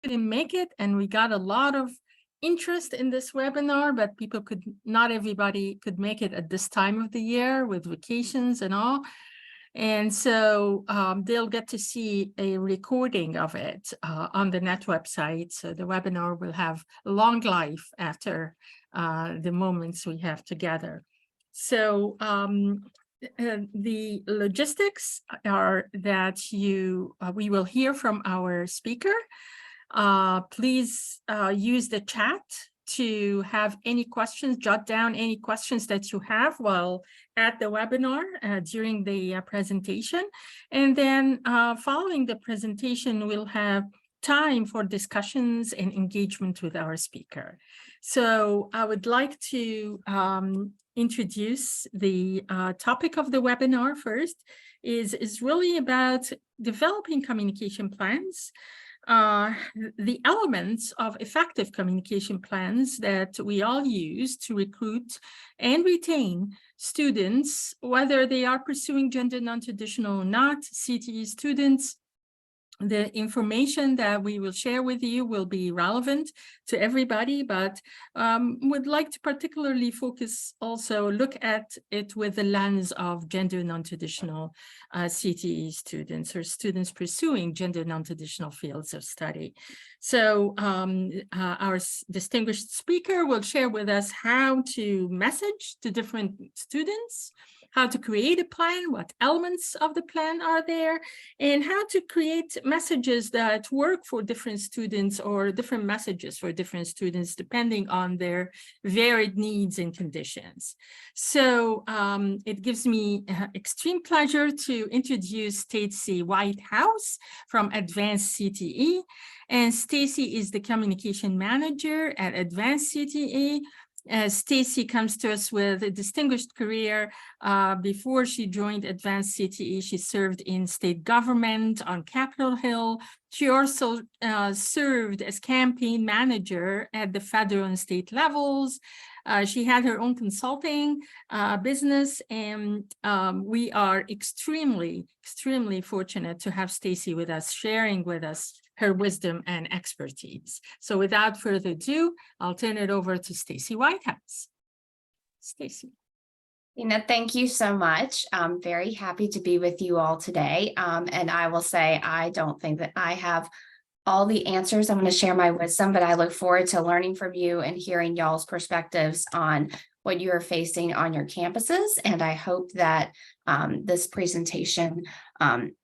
couldn't make it, and we got a lot of interest in this webinar, but not everybody could make it at this time of the year with vacations and all. And so they'll get to see a recording of it on the NET website. So the webinar will have a long life after the moments we have together. So the logistics are that we will hear from our speaker. Please use the chat to have any questions, jot down any questions that you have while at the webinar during the presentation. And then following the presentation, we'll have time for discussions and engagement with our speaker. So I would like to introduce the topic of the webinar first. Is really about developing communication plans. The elements of effective communication plans that we all use to recruit and retain students, whether they are pursuing gender non-traditional or not, CTE students. The information that we will share with you will be relevant to everybody, but would like to particularly look at it with the lens of gender non-traditional CTE students or students pursuing gender non-traditional fields of study. So our distinguished speaker will share with us how to message to different students, how to create a plan, what elements of the plan are there, and how to create messages that work for different students or different messages for different students, depending on their varied needs and conditions. So it gives me extreme pleasure to introduce Stacy Whitehouse from Advanced CTE. And Stacy is the communication manager at Advanced CTE. Stacy comes to us with a distinguished career. Before she joined Advanced CTE, she served in state government on Capitol Hill. She also served as campaign manager at the federal and state levels. She had her own consulting business, and we are extremely fortunate to have Stacy with us, sharing with us her wisdom and expertise. So without further ado, I'll turn it over to Stacy Whitehouse. Stacy. Tina, thank you so much. I'm very happy to be with you all today. And I will say, I don't think that I have all the answers. I'm going to share my wisdom, but I look forward to learning from you and hearing y'all's perspectives on what you are facing on your campuses. And I hope that this presentation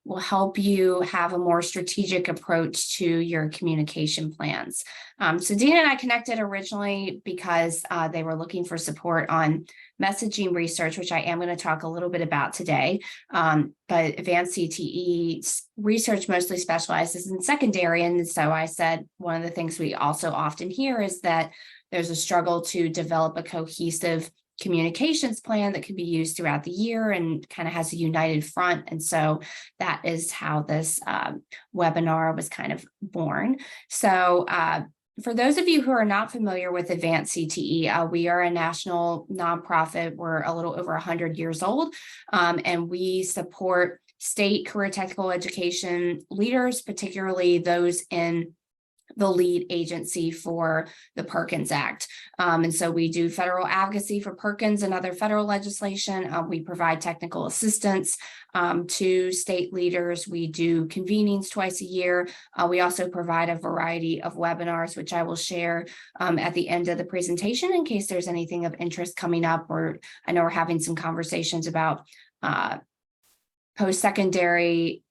will help you have a more strategic approach to your communication plans. So Dina and I connected originally because they were looking for support on messaging research, which I am going to talk a little bit about today. But Advanced CTE research mostly specializes in secondary. And so I said, one of the things we also often hear is that there's a struggle to develop a cohesive communications plan that can be used throughout the year and kind of has a united front. And so that is how this webinar was kind of born. So for those of you who are not familiar with Advanced CTE, we are a national nonprofit. We're a little over 100 years old, and we support state career technical education leaders, particularly those in the lead agency for the Perkins Act. And so we do federal advocacy for Perkins and other federal legislation. We provide technical assistance to state leaders. We do convenings twice a year. We also provide a variety of webinars, which I will share at the end of the presentation in case there's anything of interest coming up, or I know we're having some conversations about post-secondary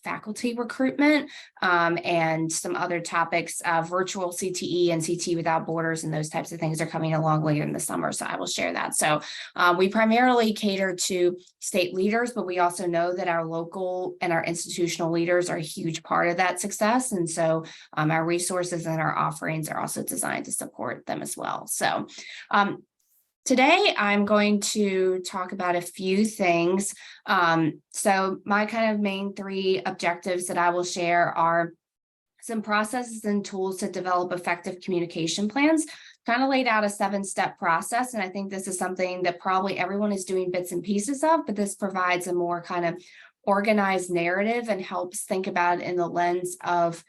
faculty recruitment and some other topics. Virtual CTE and CTE without borders and those types of things are coming along later in the summer, so I will share that. So we primarily cater to state leaders, but we also know that our local and our institutional leaders are a huge part of that success, and so our resources and our offerings are also designed to support them as well. So today, I'm going to talk about a few things. So my kind of main three objectives that I will share are some processes and tools to develop effective communication plans. Kind of laid out a 7-step process, and I think this is something that probably everyone is doing bits and pieces of, but this provides a more kind of organized narrative and helps think about it in the lens of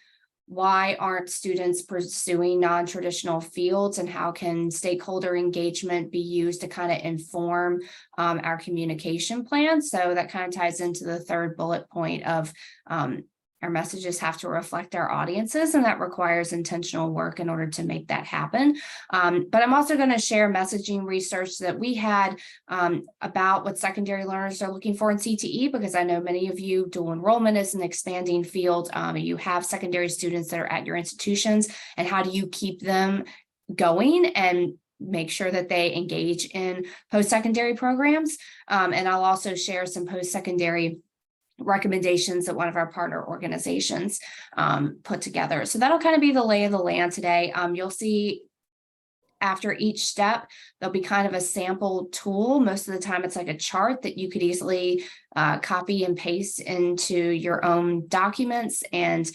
why aren't students pursuing non-traditional fields, and how can stakeholder engagement be used to kind of inform our communication plan? So that kind of ties into the third bullet point of our messages have to reflect our audiences, and that requires intentional work in order to make that happen. But I'm also going to share messaging research that we had about what secondary learners are looking for in CTE, because I know many of you, dual enrollment is an expanding field. You have secondary students that are at your institutions, and how do you keep them going and make sure that they engage in post-secondary programs? And I'll also share some post-secondary recommendations that one of our partner organizations put together. So that'll kind of be the lay of the land today. You'll see after each step, there'll be kind of a sample tool. Most of the time, it's like a chart that you could easily copy and paste into your own documents and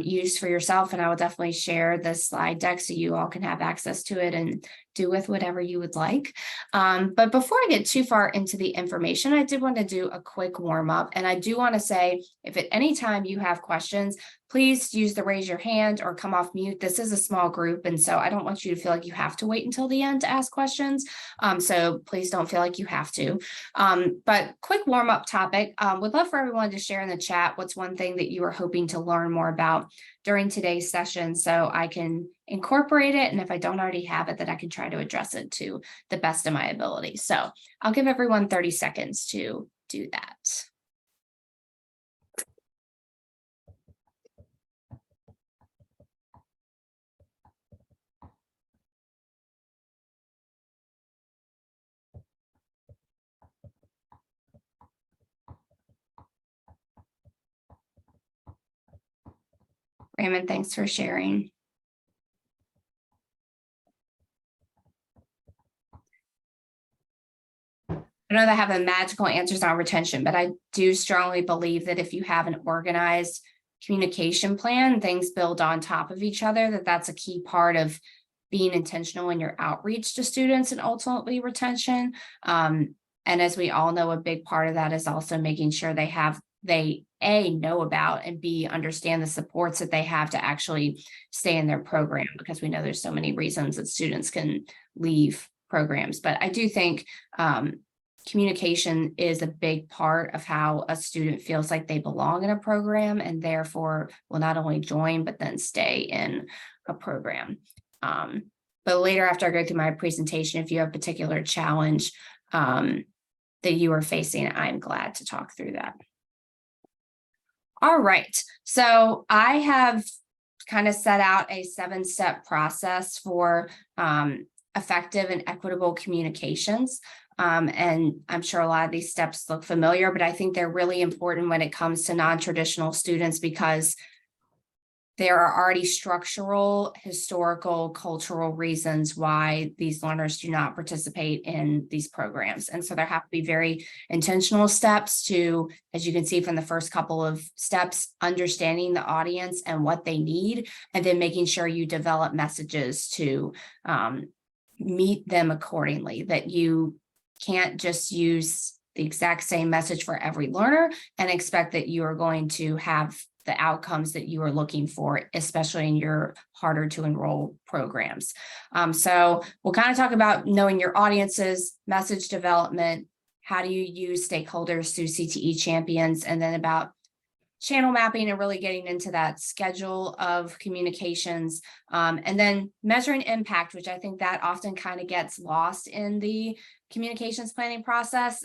use for yourself. And I will definitely share the slide deck so you all can have access to it and do with whatever you would like. But before I get too far into the information, I did want to do a quick warm up. And I do want to say, if at any time you have questions, please use the raise your hand or come off mute. This is a small group, and so I don't want you to feel like you have to wait until the end to ask questions. So please don't feel like you have to. But quick warm up topic. Would love for everyone to share in the chat what's one thing that you are hoping to learn more about during today's session, so I can incorporate it. And if I don't already have it, that I can try to address it to the best of my ability. So I'll give everyone 30 seconds to do that. Raymond, thanks for sharing. I know that I have the magical answers on retention, but I do strongly believe that if you have an organized communication plan, things build on top of each other, that's a key part of being intentional in your outreach to students and ultimately retention. And as we all know, a big part of that is also making sure they A, know about, and B, understand the supports that they have to actually stay in their program, because we know there's so many reasons that students can leave programs. But I do think communication is a big part of how a student feels like they belong in a program, and therefore will not only join, but then stay in a program. But later, after I go through my presentation, if you have a particular challenge that you are facing, I'm glad to talk through that. All right, so I have kind of set out a 7-step process for effective and equitable communications. And I'm sure a lot of these steps look familiar, but I think they're really important when it comes to non-traditional students, because there are already structural, historical, cultural reasons why these learners do not participate in these programs. And so there have to be very intentional steps to, as you can see from the first couple of steps, understanding the audience and what they need, and then making sure you develop messages to meet them accordingly, that you can't just use the exact same message for every learner and expect that you are going to have the outcomes that you are looking for, especially in your harder to enroll programs. So we'll kind of talk about knowing your audiences, message development, how do you use stakeholders through CTE champions, and then about channel mapping and really getting into that schedule of communications, and then measuring impact, which I think that often kind of gets lost in the communications planning process.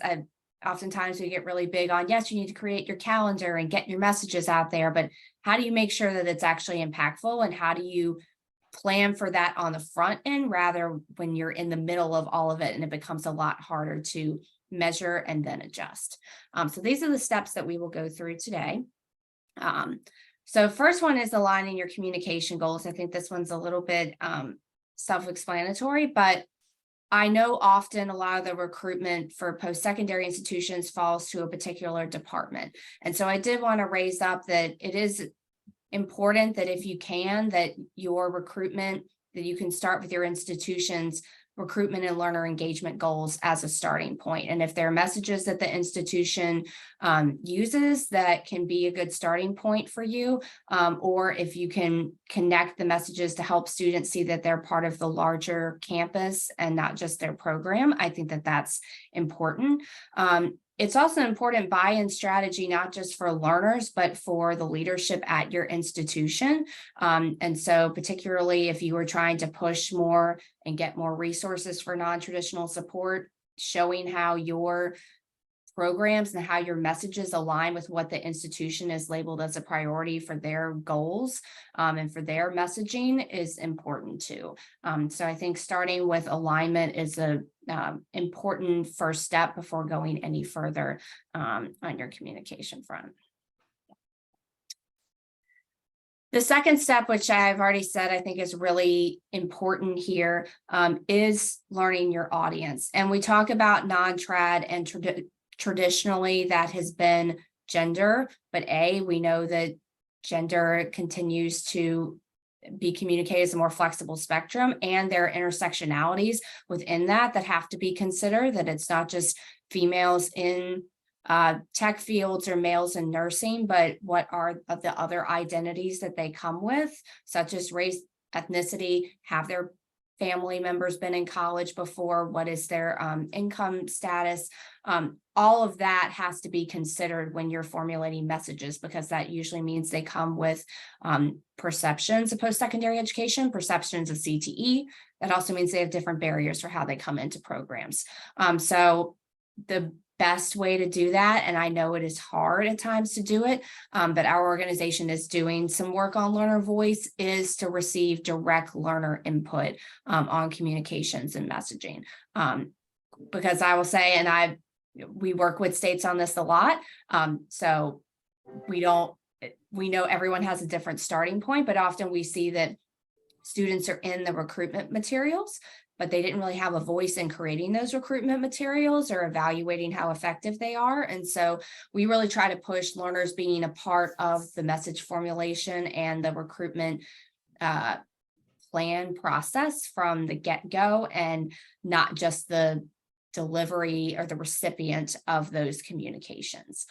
Oftentimes we get really big on, yes, you need to create your calendar and get your messages out there, but how do you make sure that it's actually impactful, and how do you plan for that on the front end rather when you're in the middle of all of it and it becomes a lot harder to measure and then adjust. So these are the steps that we will go through today. So first one is aligning your communication goals. I think this one's a little bit self-explanatory, but I know often a lot of the recruitment for post-secondary institutions falls to a particular department. And so I did want to raise up that it is important that if you can, that your recruitment, that you can start with your institutions recruitment and learner engagement goals as a starting point. And if there are messages that the institution uses that can be a good starting point for you, or if you can connect the messages to help students see that they're part of the larger campus and not just their program, I think that that's important. It's also important buy-in strategy, not just for learners, but for the leadership at your institution. And so particularly if you were trying to push more and get more resources for non-traditional support, showing how your programs and how your messages align with what the institution is labeled as a priority for their goals and for their messaging is important too. So I think starting with alignment is a important first step before going any further on your communication front. The second step, which I've already said, I think is really important here, is learning your audience. And we talk about non-trad and traditionally that has been gender, but we know that gender continues to be communicated as a more flexible spectrum, and there are intersectionalities within that have to be considered, that it's not just females in tech fields or males in nursing, but what are the other identities that they come with, such as race, ethnicity, have their family members been in college before, what is their income status, all of that has to be considered when you're formulating messages, because that usually means they come with perceptions of post-secondary education, perceptions of CTE. That also means they have different barriers for how they come into programs. So the best way to do that, and I know it is hard at times to do it, but our organization is doing some work on learner voice, is to receive direct learner input on communications and messaging. Because I will say, and we work with states on this a lot, so we know everyone has a different starting point, but often we see that students are in the recruitment materials, but they didn't really have a voice in creating those recruitment materials or evaluating how effective they are. And so we really try to push learners being a part of the message formulation and the recruitment plan process from the get-go, and not just the delivery or the recipient of those communications.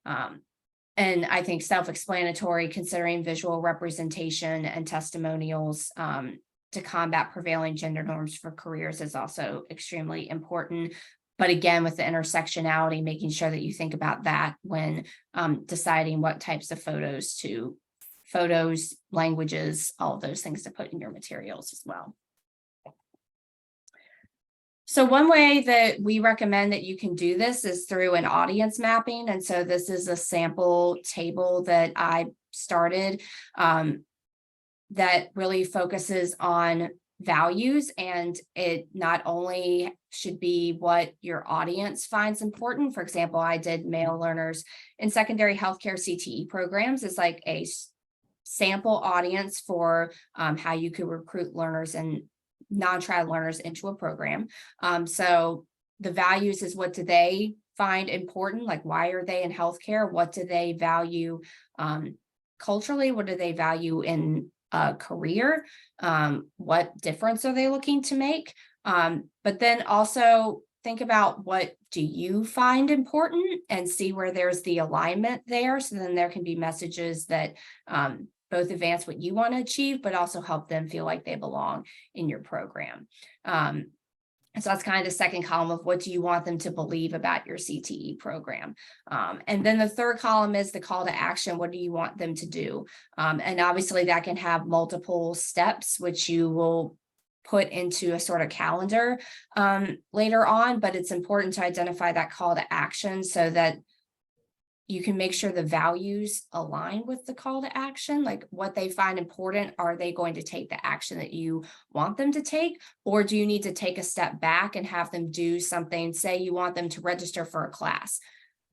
And I think self-explanatory, considering visual representation and testimonials to combat prevailing gender norms for careers is also extremely important. But again, with the intersectionality, making sure that you think about that when deciding what types of photos, languages, all of those things to put in your materials as well. So one way that we recommend that you can do this is through an audience mapping. And so this is a sample table that I started that really focuses on values, and it not only should be what your audience finds important. For example, I did male learners in secondary healthcare CTE programs. It's like a sample audience for how you could recruit learners and non-trad learners into a program. So the values is, what do they find important? Like, why are they in healthcare? What do they value culturally? What do they value in a career? What difference are they looking to make? But then also think about, what do you find important, and see where there's the alignment there. So then there can be messages that both advance what you want to achieve, but also help them feel like they belong in your program. So that's kind of the second column of, what do you want them to believe about your CTE program? And then the third column is the call to action. What do you want them to do? And obviously that can have multiple steps, which you will put into a sort of calendar later on, but it's important to identify that call to action so that you can make sure the values align with the call to action, like what they find important. Are they going to take the action that you want them to take? Or do you need to take a step back and have them do something? Say you want them to register for a class.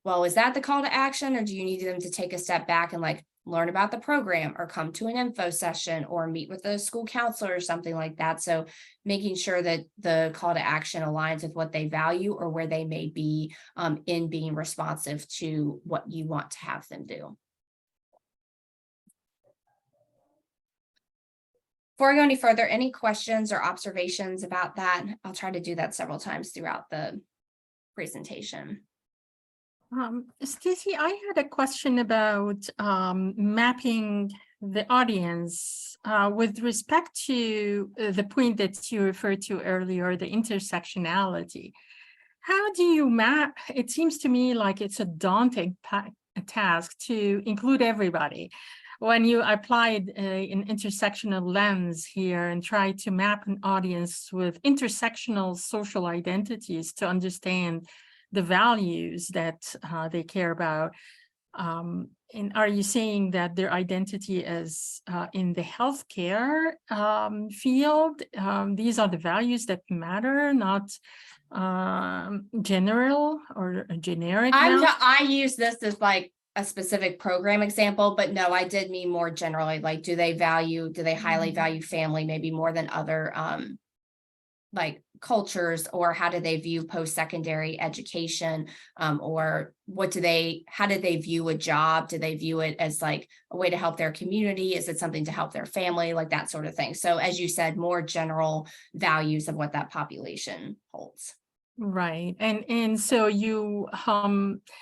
Well, is that the call to action, or do you need them to take a step back and like learn about the program, or come to an info session, or meet with a school counselor or something like that? So making sure that the call to action aligns with what they value, or where they may be in being responsive to what you want to have them do. Before I go any further, any questions or observations about that? I'll try to do that several times throughout the presentation. Stacy, I had a question about mapping the audience with respect to the point that you referred to earlier, the intersectionality. How do you map? It seems to me like it's a daunting task to include everybody. When you applied an intersectional lens here and try to map an audience with intersectional social identities to understand the values that they care about. And are you saying that their identity is in the healthcare field? These are the values that matter, not general or generic values? I use this as like a specific program example, but no, I did mean more generally, like, do they highly value family maybe more than other like cultures, or how do they view post-secondary education, or how do they view a job? Do they view it as like a way to help their community? Is it something to help their family? Like that sort of thing. So as you said, more general values of what that population holds. Right. And so you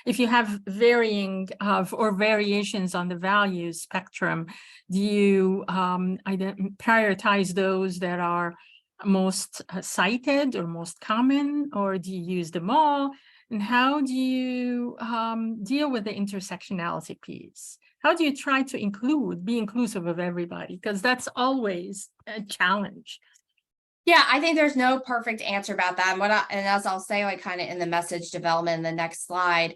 if you have varying or variations on the value spectrum, do you prioritize those that are most cited or most common, or do you use them all? And how do you deal with the intersectionality piece? How do you try to be inclusive of everybody? Because that's always a challenge. Yeah, I think there's no perfect answer about that. And as I'll say, like kind of in the message development in the next slide,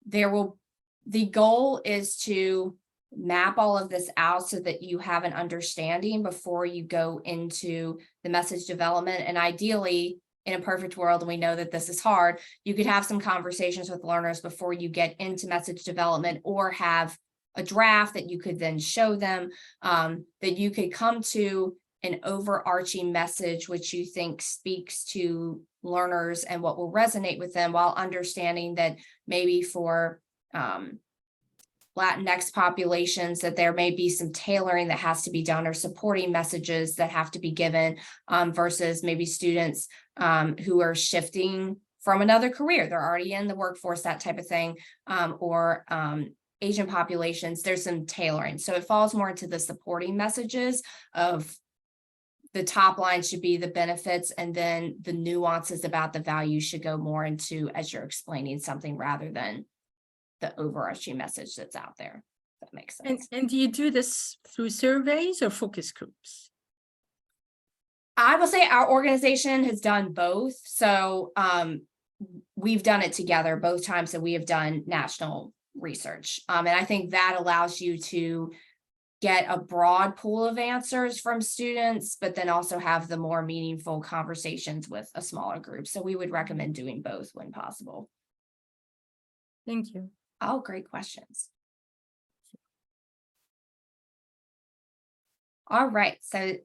the goal is to map all of this out so that you have an understanding before you go into the message development. And ideally, in a perfect world, and we know that this is hard, you could have some conversations with learners before you get into message development, or have a draft that you could then show them, that you could come to an overarching message which you think speaks to learners and what will resonate with them, while understanding that maybe for Latinx populations that there may be some tailoring that has to be done, or supporting messages that have to be given, versus maybe students who are shifting from another career. They're already in the workforce, that type of thing, or Asian populations, there's some tailoring. So it falls more into the supporting messages of the top line should be the benefits, and then the nuances about the value should go more into as you're explaining something, rather than the overarching message that's out there. If that makes sense. And do you do this through surveys or focus groups? I will say our organization has done both. So we've done it together both times that we have done national research. And I think that allows you to get a broad pool of answers from students, but then also have the more meaningful conversations with a smaller group. So we would recommend doing both when possible. Thank you. Oh, great questions. All right, so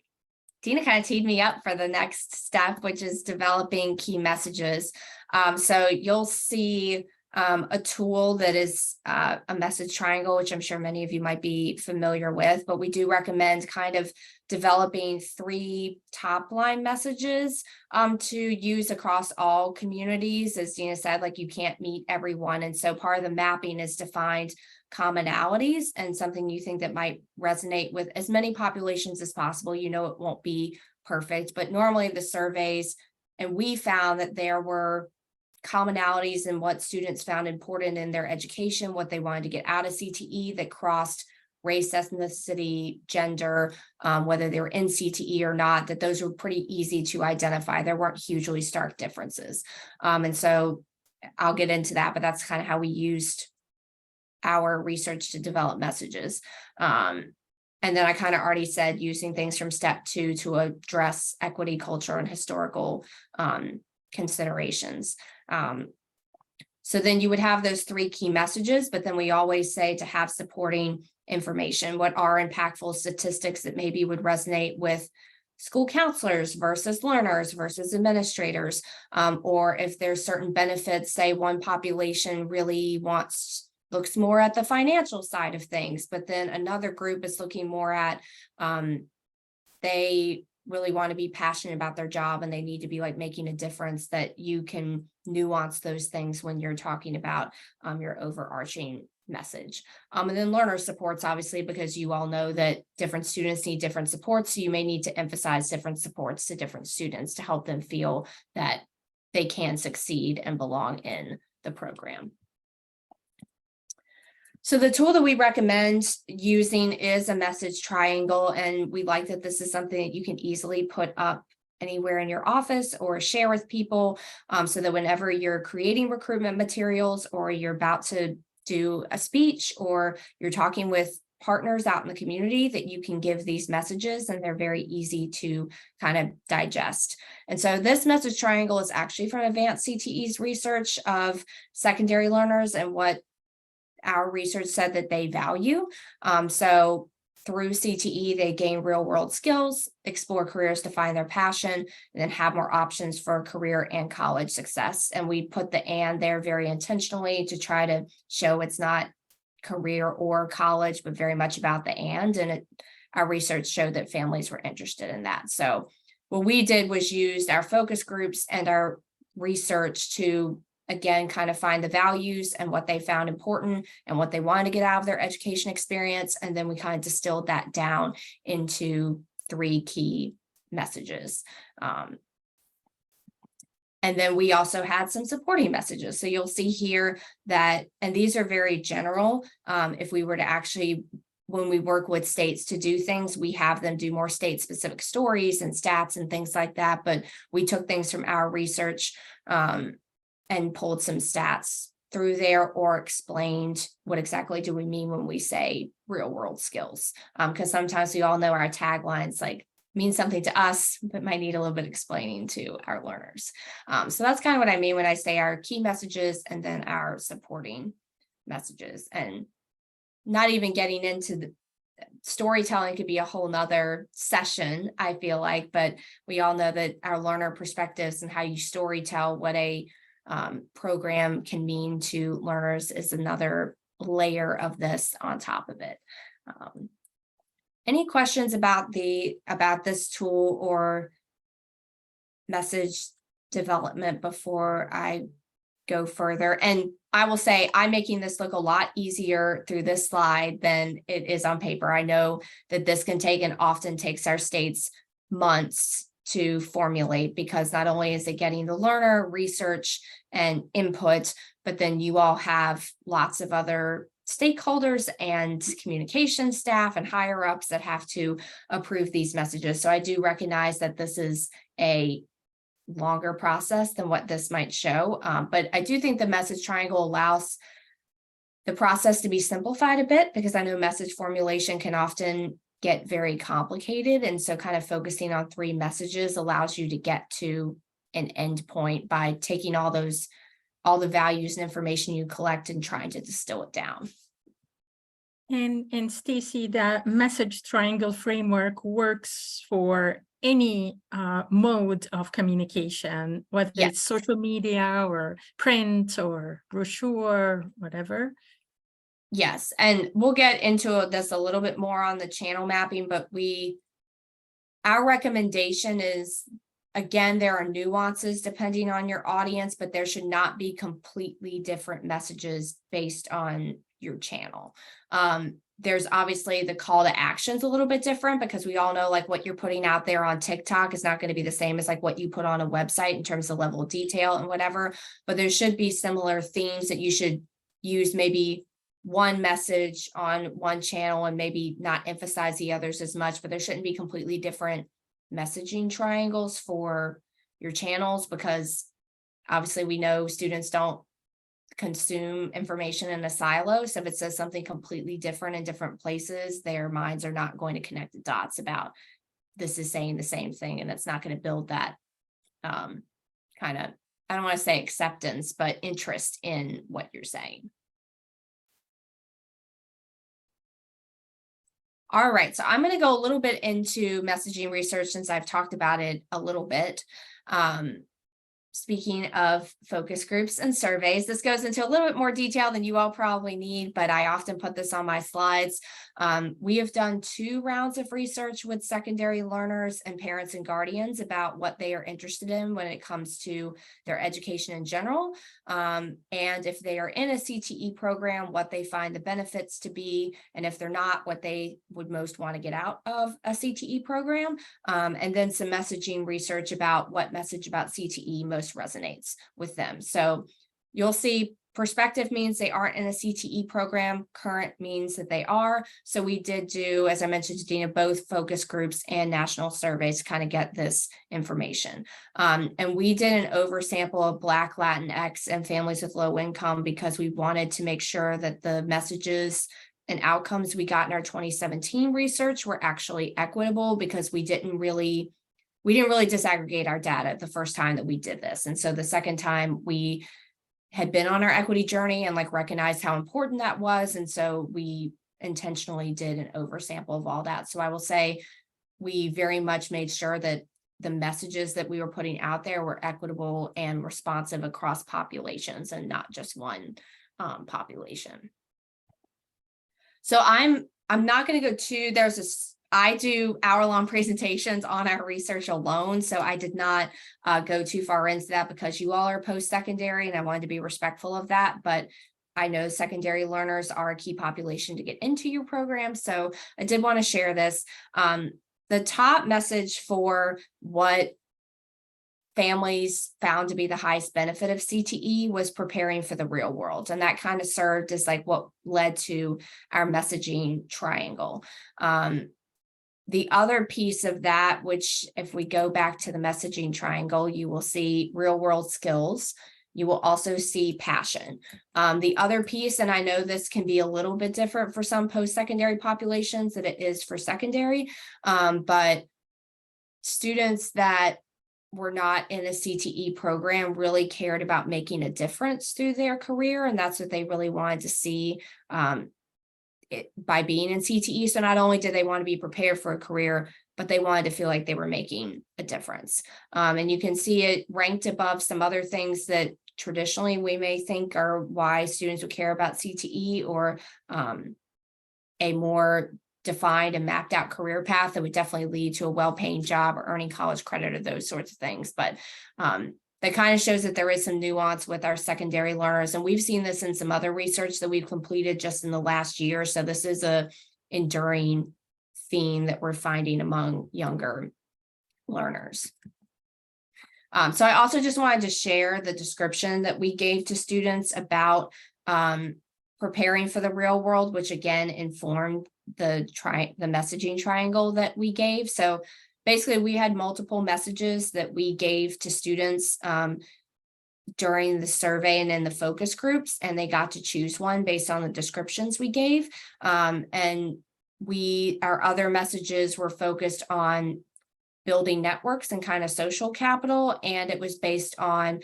Tina kind of teed me up for the next step, which is developing key messages. So you'll see a tool that is a message triangle, which I'm sure many of you might be familiar with, but we do recommend kind of developing 3 top line messages to use across all communities. As Dina said, like, you can't meet everyone. And so part of the mapping is to find commonalities and something you think that might resonate with as many populations as possible. You know, it won't be perfect, but normally the surveys, and we found that there were commonalities in what students found important in their education, what they wanted to get out of CTE, that crossed race, ethnicity, gender, whether they were in CTE or not, that those were pretty easy to identify. There weren't hugely stark differences. And so I'll get into that, but that's kind of how we used our research to develop messages. And then I kind of already said using things from step 2 to address equity, culture, and historical considerations. So then you would have those 3 key messages, but then we always say to have supporting information. What are impactful statistics that maybe would resonate with school counselors versus learners versus administrators, or if there's certain benefits, say one population really looks more at the financial side of things, but then another group is looking more at they really want to be passionate about their job and they need to be like making a difference, that you can nuance those things when you're talking about your overarching message. And then learner supports, obviously, because you all know that different students need different supports. So you may need to emphasize different supports to different students to help them feel that they can succeed and belong in the program. So the tool that we recommend using is a message triangle, and we like that this is something that you can easily put up anywhere in your office or share with people, so that whenever you're creating recruitment materials or you're about to do a speech or you're talking with partners out in the community, that you can give these messages and they're very easy to kind of digest. And so this message triangle is actually from Advanced CTE's research of secondary learners and what our research said that they value. So through CTE, they gain real world skills, explore careers to find their passion, and then have more options for career and college success. And we put the "and" there very intentionally to try to show it's not career or college, but very much about the "and." And our research showed that families were interested in that. So what we did was used our focus groups and our research to, again, kind of find the values and what they found important and what they wanted to get out of their education experience. And then we kind of distilled that down into 3 key messages. And then we also had some supporting messages. So you'll see here that, and these are very general. If we were to actually, when we work with states to do things, we have them do more state specific stories and stats and things like that. But we took things from our research, and pulled some stats through there, or explained what exactly do we mean when we say real world skills. Because sometimes we all know our taglines like mean something to us, but might need a little bit explaining to our learners. So that's kind of what I mean when I say our key messages and then our supporting messages. And not even getting into the storytelling could be a whole nother session, I feel like, but we all know that our learner perspectives and how you storytell what a program can mean to learners is another layer of this on top of it. Any questions about this tool or message development before I go further? And I will say I'm making this look a lot easier through this slide than it is on paper. I know that this can take, and often takes our states, months to formulate, because not only is it getting the learner research and input, but then you all have lots of other stakeholders and communication staff and higher ups that have to approve these messages. So I do recognize that this is a longer process than what this might show. But I do think the message triangle allows the process to be simplified a bit, because I know message formulation can often get very complicated. And so kind of focusing on 3 messages allows you to get to an end point by taking all the values and information you collect and trying to distill it down. And Stacy, the message triangle framework works for any mode of communication, whether Yes. it's social media or print or brochure, whatever. Yes, and we'll get into this a little bit more on the channel mapping, but our recommendation is, again, there are nuances depending on your audience, but there should not be completely different messages based on your channel. There's obviously the call to actions a little bit different, because we all know like what you're putting out there on TikTok is not going to be the same as like what you put on a website in terms of level of detail and whatever, but there should be similar themes that you should use, maybe one message on one channel and maybe not emphasize the others as much, but there shouldn't be completely different messaging triangles for your channels, because obviously we know students don't consume information in a silo. So if it says something completely different in different places, their minds are not going to connect the dots about this is saying the same thing, and it's not going to build that kind of, I don't want to say acceptance, but interest in what you're saying. All right, so I'm going to go a little bit into messaging research since I've talked about it a little bit. speaking of focus groups and surveys, this goes into a little bit more detail than you all probably need, but I often put this on my slides. We have done 2 rounds of research with secondary learners and parents and guardians about what they are interested in when it comes to their education in general. And if they are in a CTE program, what they find the benefits to be, and if they're not, what they would most want to get out of a CTE program. And then some messaging research about what message about CTE most resonates with them. So you'll see prospective means they aren't in a CTE program, current means that they are. So we did do, as I mentioned to Dina, both focus groups and national surveys to kind of get this information. And we did an oversample of Black, Latinx, and families with low income because we wanted to make sure that the messages and outcomes we got in our 2017 research were actually equitable, because we didn't really disaggregate our data the first time that we did this. And so the second time we had been on our equity journey and recognized how important that was. And so we intentionally did an oversample of all that. So I will say we very much made sure that the messages that we were putting out there were equitable and responsive across populations and not just one population. So I'm not going to go to, I do hour-long presentations on our research alone, so I did not go too far into that because you all are post-secondary and I wanted to be respectful of that, but I know secondary learners are a key population to get into your program, so I did want to share this. The top message for what families found to be the highest benefit of CTE was preparing for the real world. And that kind of served as what led to our messaging triangle. The other piece of that, which if we go back to the messaging triangle, you will see real world skills. You will also see passion. The other piece, and I know this can be a little bit different for some post-secondary populations than it is for secondary, but students that were not in a CTE program really cared about making a difference through their career. And that's what they really wanted to see by being in CTE. So not only did they want to be prepared for a career, but they wanted to feel like they were making a difference. And you can see it ranked above some other things that traditionally we may think are why students would care about CTE, or a more defined and mapped out career path that would definitely lead to a well-paying job or earning college credit or those sorts of things. But that kind of shows that there is some nuance with our secondary learners. And we've seen this in some other research that we've completed just in the last year. So this is a enduring theme that we're finding among younger learners. So I also just wanted to share the description that we gave to students about preparing for the real world, which again informed the messaging triangle that we gave. So basically we had multiple messages that we gave to students during the survey and in the focus groups, and they got to choose one based on the descriptions we gave. And our other messages were focused on building networks and kind of social capital, and it was based on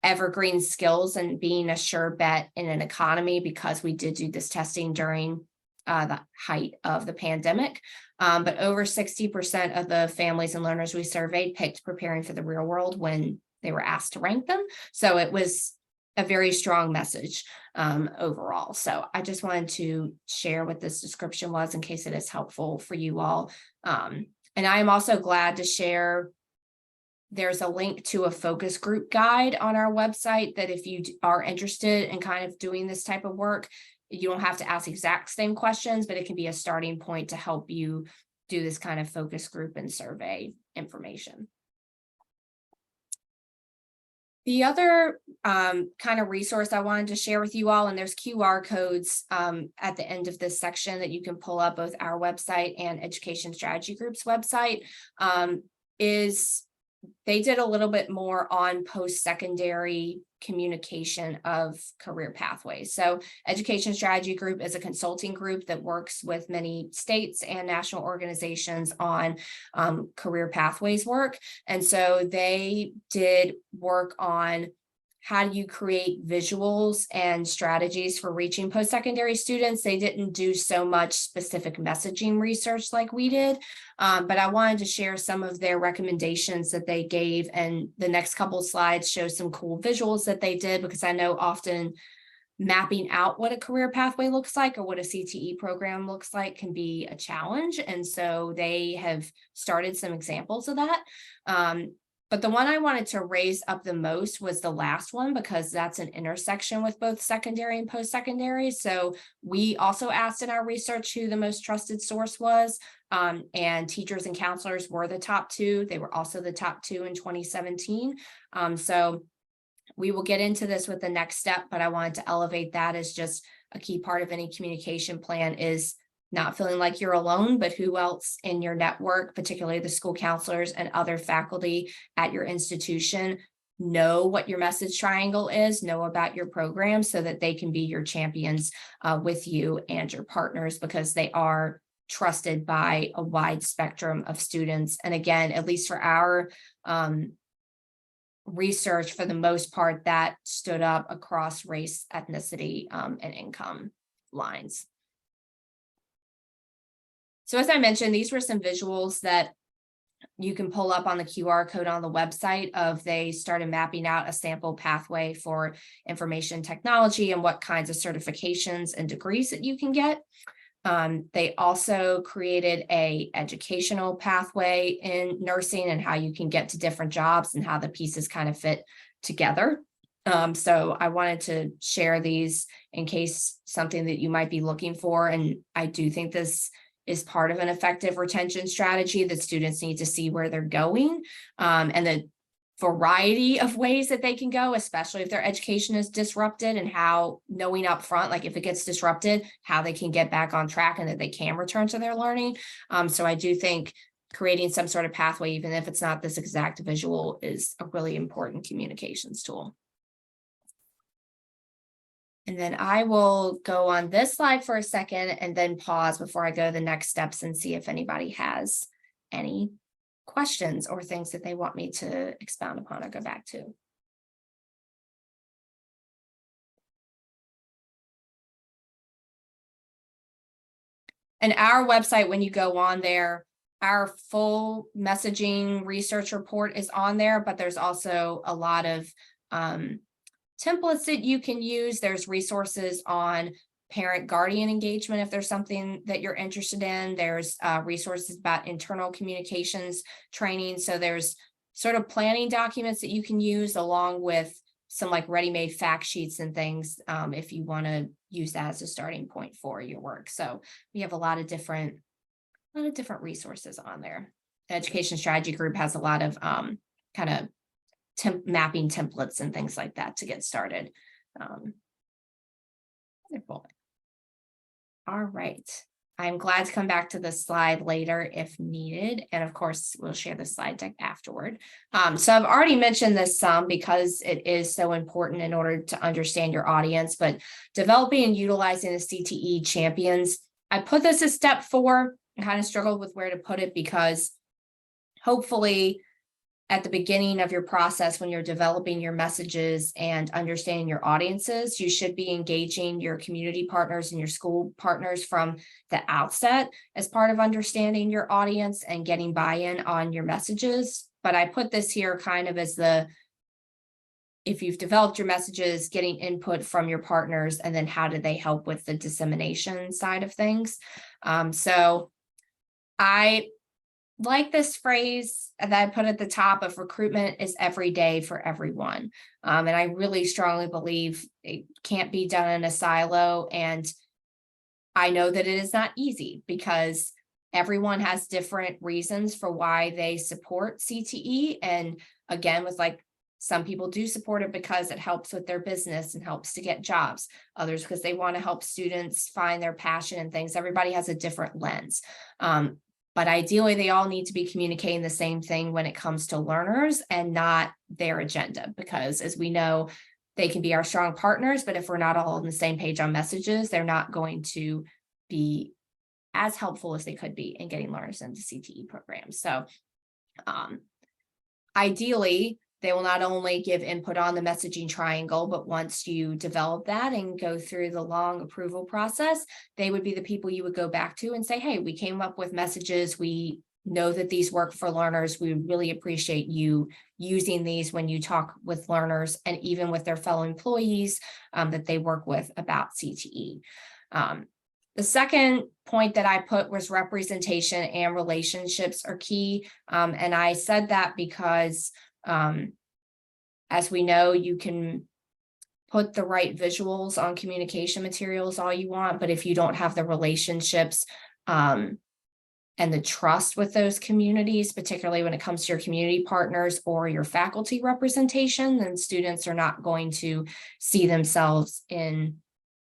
evergreen skills and being a sure bet in an economy, because we did do this testing during the height of the pandemic. But over 60% of the families and learners we surveyed picked preparing for the real world when they were asked to rank them. So it was a very strong message overall. So I just wanted to share what this description was in case it is helpful for you all. And I am also glad to share there's a link to a focus group guide on our website that if you are interested in kind of doing this type of work, you don't have to ask exact same questions, but it can be a starting point to help you do this kind of focus group and survey information. The other kind of resource I wanted to share with you all, and there's QR codes at the end of this section that you can pull up both our website and Education Strategy Group's website, is they did a little bit more on post-secondary communication of career pathways. So Education Strategy Group is a consulting group that works with many states and national organizations on career pathways work. And so they did work on how do you create visuals and strategies for reaching post-secondary students. They didn't do so much specific messaging research like we did, but I wanted to share some of their recommendations that they gave, and the next couple of slides show some cool visuals that they did, because I know often mapping out what a career pathway looks like or what a CTE program looks like can be a challenge. And so they have started some examples of that. But the one I wanted to raise up the most was the last one, because that's an intersection with both secondary and post-secondary. So we also asked in our research who the most trusted source was, and teachers and counselors were the top two. They were also the top two in 2017. So we will get into this with the next step, but I wanted to elevate that as just a key part of any communication plan, is not feeling like you're alone, but who else in your network, particularly the school counselors and other faculty at your institution, know what your message triangle is, know about your program, so that they can be your champions with you and your partners, because they are trusted by a wide spectrum of students. And again, at least for our research, for the most part, that stood up across race, ethnicity, and income lines. So as I mentioned, these were some visuals that you can pull up on the QR code on the website of, they started mapping out a sample pathway for information technology and what kinds of certifications and degrees that you can get. They also created a educational pathway in nursing and how you can get to different jobs and how the pieces kind of fit together. So I wanted to share these in case something that you might be looking for. And I do think this is part of an effective retention strategy, that students need to see where they're going, and the variety of ways that they can go, especially if their education is disrupted, and how knowing upfront, like if it gets disrupted, how they can get back on track and that they can return to their learning. So I do think creating some sort of pathway, even if it's not this exact visual, is a really important communications tool. And then I will go on this slide for a second and then pause before I go to the next steps and see if anybody has any questions or things that they want me to expound upon or go back to. And our website, when you go on there, our full messaging research report is on there, but there's also a lot of templates that you can use. There's resources on parent guardian engagement if there's something that you're interested in. There's resources about internal communications training. So there's sort of planning documents that you can use, along with some like ready-made fact sheets and things, if you want to use that as a starting point for your work. So we have a lot of different resources on there. The Education Strategy Group has a lot of kind of mapping templates and things like that to get started. Wonderful. All right. I'm glad to come back to this slide later if needed. And of course, we'll share the slide deck afterward. So I've already mentioned this some because it is so important in order to understand your audience, but developing and utilizing the CTE champions, I put this as step 4. I kind of struggled with where to put it, because hopefully at the beginning of your process, when you're developing your messages and understanding your audiences, you should be engaging your community partners and your school partners from the outset as part of understanding your audience and getting buy-in on your messages. But I put this here kind of as if you've developed your messages, getting input from your partners, and then how do they help with the dissemination side of things. So I like this phrase that I put at the top of, recruitment is every day for everyone. And I really strongly believe it can't be done in a silo. And I know that it is not easy, because everyone has different reasons for why they support CTE. And again, with like, some people do support it because it helps with their business and helps to get jobs. Others because they want to help students find their passion and things. Everybody has a different lens. But ideally, they all need to be communicating the same thing when it comes to learners and not their agenda, because as we know, they can be our strong partners, but if we're not all on the same page on messages, they're not going to be as helpful as they could be in getting learners into CTE programs. So ideally, They will not only give input on the messaging triangle, but once you develop that and go through the long approval process, they would be the people you would go back to and say, hey, we came up with messages. We know that these work for learners. We really appreciate you using these when you talk with learners and even with their fellow employees that they work with about CTE. The second point that I put was representation and relationships are key. And I said that because as we know, you can put the right visuals on communication materials all you want, but if you don't have the relationships and the trust with those communities, particularly when it comes to your community partners or your faculty representation, then students are not going to see themselves in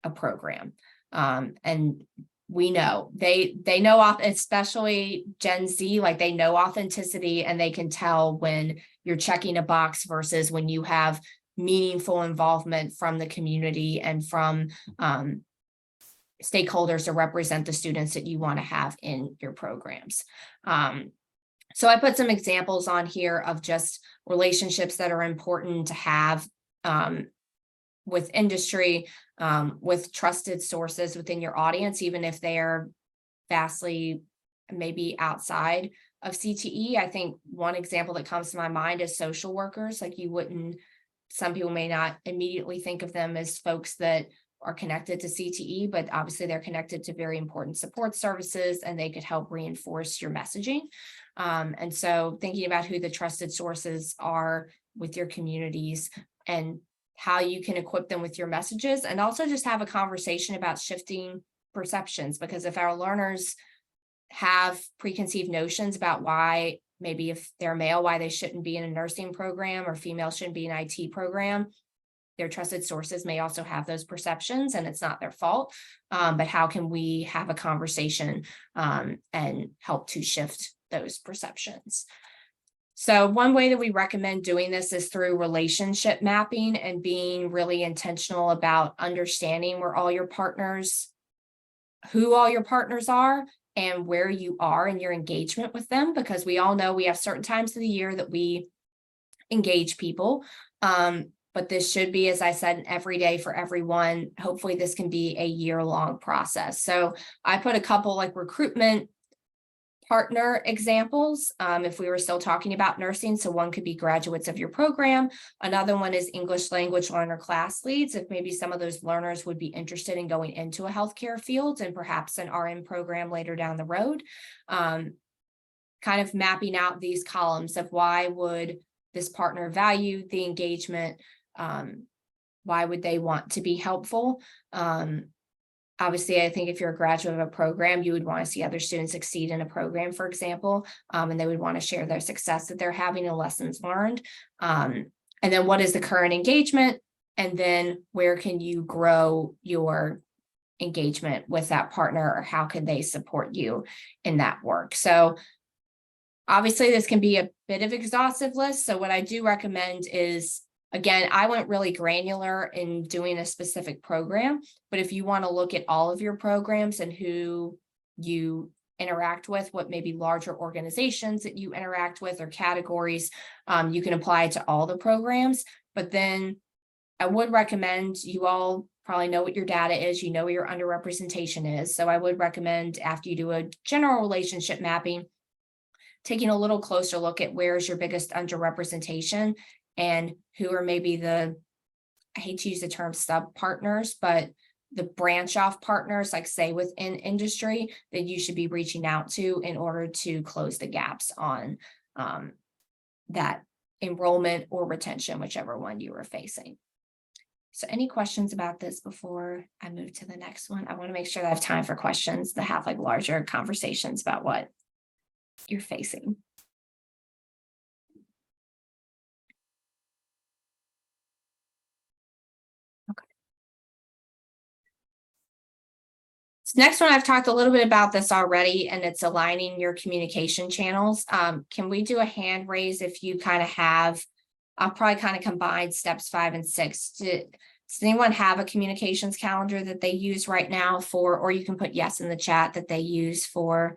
a program. And we know they know, especially Gen Z, like they know authenticity and they can tell when you're checking a box versus when you have meaningful involvement from the community and from stakeholders to represent the students that you want to have in your programs. So I put some examples on here of just relationships that are important to have with industry, with trusted sources within your audience, even if they are vastly maybe outside of CTE. I think one example that comes to my mind is social workers. Like some people may not immediately think of them as folks that are connected to CTE, but obviously they're connected to very important support services and they could help reinforce your messaging. And so thinking about who the trusted sources are with your communities and how you can equip them with your messages, and also just have a conversation about shifting perceptions, because if our learners have preconceived notions about why, maybe if they're male, why they shouldn't be in a nursing program or female shouldn't be in an IT program, their trusted sources may also have those perceptions and it's not their fault. But how can we have a conversation and help to shift those perceptions? So one way that we recommend doing this is through relationship mapping and being really intentional about understanding who all your partners are and where you are in your engagement with them, because we all know we have certain times of the year that we engage people. But this should be, as I said, every day for everyone. Hopefully this can be a year-long process. So I put a couple like recruitment partner examples if we were still talking about nursing. So one could be graduates of your program. Another one is English language learner class leads, if maybe some of those learners would be interested in going into a healthcare field and perhaps an RN program later down the road. Kind of mapping out these columns of why would this partner value the engagement, why would they want to be helpful. Obviously, I think if you're a graduate of a program, you would want to see other students succeed in a program, for example, and they would want to share their success that they're having and lessons learned. And then what is the current engagement? And then where can you grow your engagement with that partner, or how can they support you in that work? So obviously, this can be a bit of exhaustive list. So what I do recommend is, again, I went really granular in doing a specific program, but if you want to look at all of your programs and who you interact with, what maybe larger organizations that you interact with or categories, you can apply it to all the programs. But then I would recommend, you all probably know what your data is, you know what your underrepresentation is. So I would recommend, after you do a general relationship mapping, taking a little closer look at where's your biggest underrepresentation and who are maybe I hate to use the term sub partners, but the branch off partners, like say within industry, that you should be reaching out to in order to close the gaps on that enrollment or retention, whichever one you were facing. So any questions about this before I move to the next one? I want to make sure that I have time for questions to have like larger conversations about what you're facing. So next one, I've talked a little bit about this already, and it's aligning your communication channels. Can we do a hand raise if you kind of have, I'll probably kind of combine steps 5 and 6. Does anyone have a communications calendar that they use right now for, or you can put yes in the chat, that they use for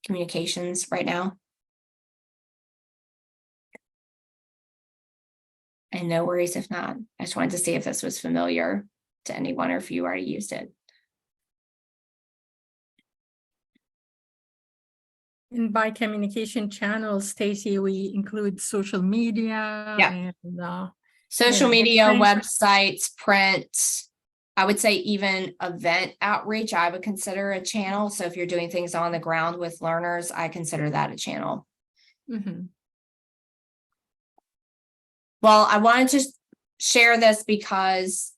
communications right now? And no worries if not. I just wanted to see if this was familiar to anyone or if you already used it. And by communication channels, Stacy, we include social media Yeah. and Social yeah, media, print. websites, print. I would say even event outreach, I would consider a channel. So if you're doing things on the ground with learners, I consider that a channel. Mhm. Well, I wanted to share this because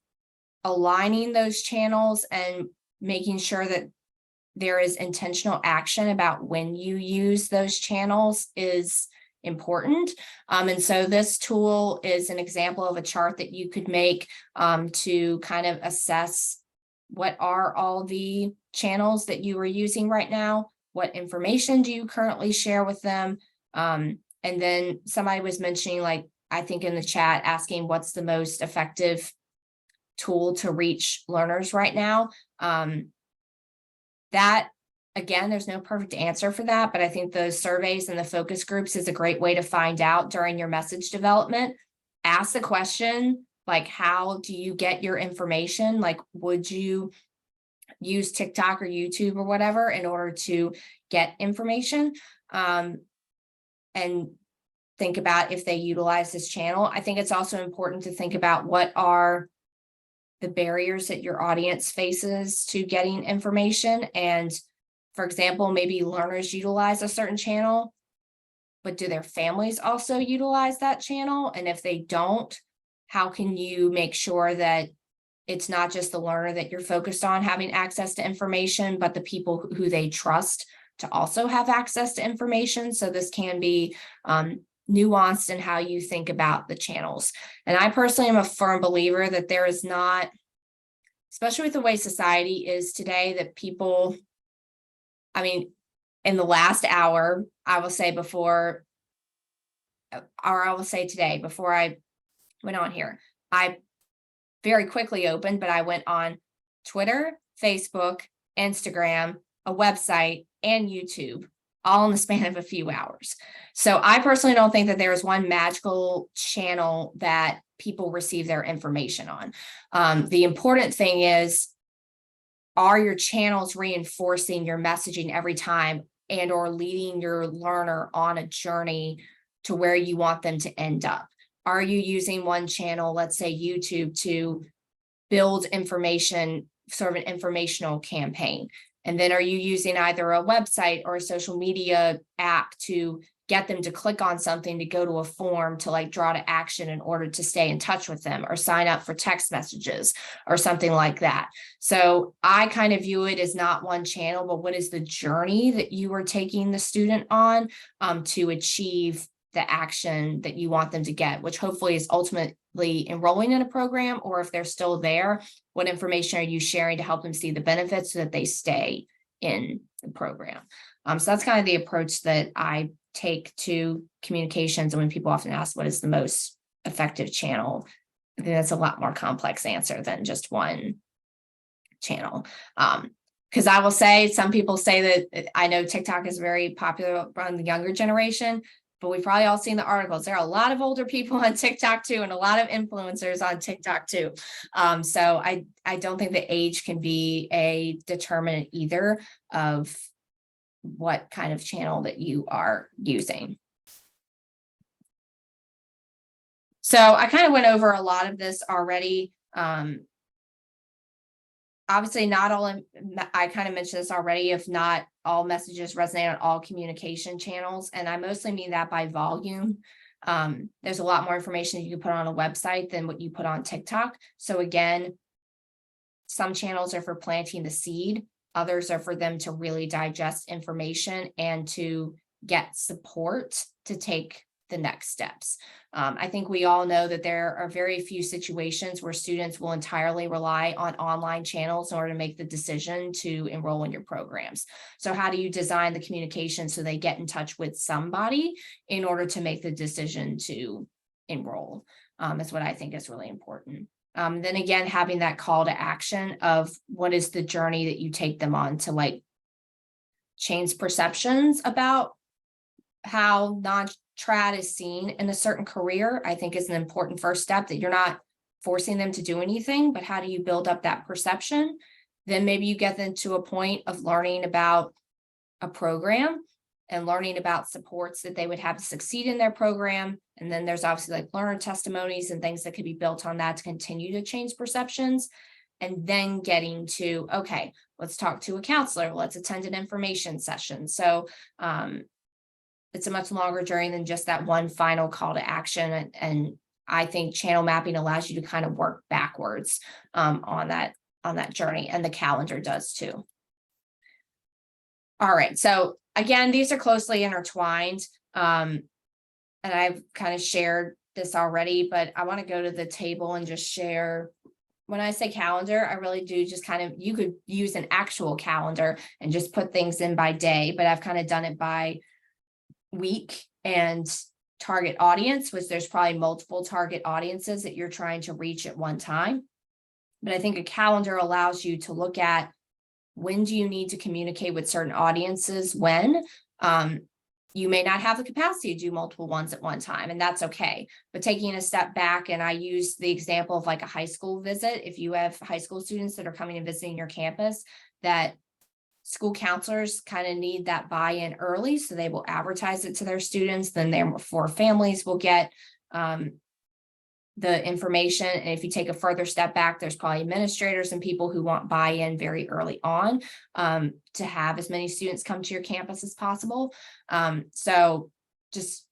aligning those channels and making sure that there is intentional action about when you use those channels is important. And so this tool is an example of a chart that you could make to kind of assess what are all the channels that you are using right now, what information do you currently share with them, and then somebody was mentioning, like, I think in the chat, asking what's the most effective tool to reach learners right now. That, again, there's no perfect answer for that, but I think those surveys and the focus groups is a great way to find out during your message development. Ask the question, like, how do you get your information? Like, would you use TikTok or YouTube or whatever in order to get information? And think about if they utilize this channel. I think it's also important to think about what are the barriers that your audience faces to getting information. And for example, maybe learners utilize a certain channel, but do their families also utilize that channel? And if they don't, how can you make sure that it's not just the learner that you're focused on having access to information, but the people who they trust to also have access to information? So this can be nuanced in how you think about the channels. And I personally am a firm believer that there is not, especially with the way society is today, that people, I mean, in the last hour, I will say before, or I will say today, before I went on here, I very quickly opened, but I went on Twitter, Facebook, Instagram, a website, and YouTube, all in the span of a few hours. So I personally don't think that there is one magical channel that people receive their information on. The important thing is, are your channels reinforcing your messaging every time and or leading your learner on a journey to where you want them to end up? Are you using one channel, let's say YouTube, to build information, sort of an informational campaign? And then are you using either a website or a social media app to get them to click on something to go to a form to like draw to action in order to stay in touch with them or sign up for text messages or something like that? So I kind of view it as not one channel, but what is the journey that you are taking the student on to achieve the action that you want them to get, which hopefully is ultimately enrolling in a program, or if they're still there, what information are you sharing to help them see the benefits so that they stay in the program? So that's kind of the approach that I take to communications. And when people often ask what is the most effective channel, I think that's a lot more complex answer than just one channel. Because I will say, some people say that, I know TikTok is very popular among the younger generation, but we've probably all seen the articles. There are a lot of older people on TikTok too, and a lot of influencers on TikTok too. So I don't think the age can be a determinant either of what kind of channel that you are using. So I kind of went over a lot of this already. Obviously not all, I kind of mentioned this already, if not all messages resonate on all communication channels. And I mostly mean that by volume. There's a lot more information you can put on a website than what you put on TikTok. So again, some channels are for planting the seed. Others are for them to really digest information and to get support to take the next steps. I think we all know that there are very few situations where students will entirely rely on online channels in order to make the decision to enroll in your programs. So how do you design the communication so they get in touch with somebody in order to make the decision to enroll? Is what I think is really important. Then again, having that call to action of what is the journey that you take them on to like change perceptions about how trad is seen in a certain career, I think is an important first step, that you're not forcing them to do anything, but how do you build up that perception? Then maybe you get them to a point of learning about a program and learning about supports that they would have to succeed in their program. And then there's obviously like learner testimonies and things that could be built on that to continue to change perceptions. And then getting to, okay, let's talk to a counselor, let's attend an information session. So it's a much longer journey than just that one final call to action. And I think channel mapping allows you to kind of work backwards on that journey, and the calendar does too. All right, so again, these are closely intertwined. And I've kind of shared this already, but I want to go to the table and just share. When I say calendar, I really do just kind of, you could use an actual calendar and just put things in by day, but I've kind of done it by week and target audience, which there's probably multiple target audiences that you're trying to reach at one time. But I think a calendar allows you to look at, when do you need to communicate with certain audiences? When you may not have the capacity to do multiple ones at one time, and that's okay. But taking a step back, and I use the example of like a high school visit. If you have high school students that are coming and visiting your campus, that school counselors kind of need that buy-in early, so they will advertise it to their students. Then therefore families will get the information. And if you take a further step back, there's probably administrators and people who want buy-in very early on to have as many students come to your campus as possible. So just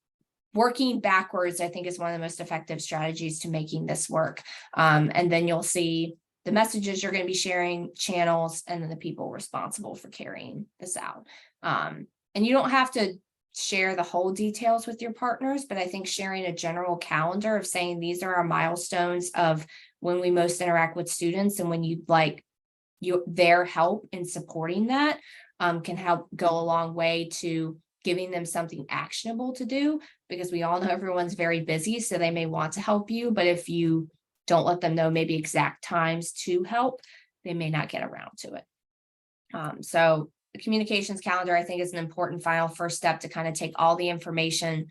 working backwards, I think, is one of the most effective strategies to making this work. And then you'll see the messages you're going to be sharing, channels, and then the people responsible for carrying this out. And you don't have to share the whole details with your partners, but I think sharing a general calendar of saying these are our milestones of when we most interact with students, and when you'd like their help in supporting that can help go a long way to giving them something actionable to do, because we all know everyone's very busy, so they may want to help you, but if you don't let them know maybe exact times to help, they may not get around to it. So the communications calendar, I think, is an important final first step to kind of take all the information,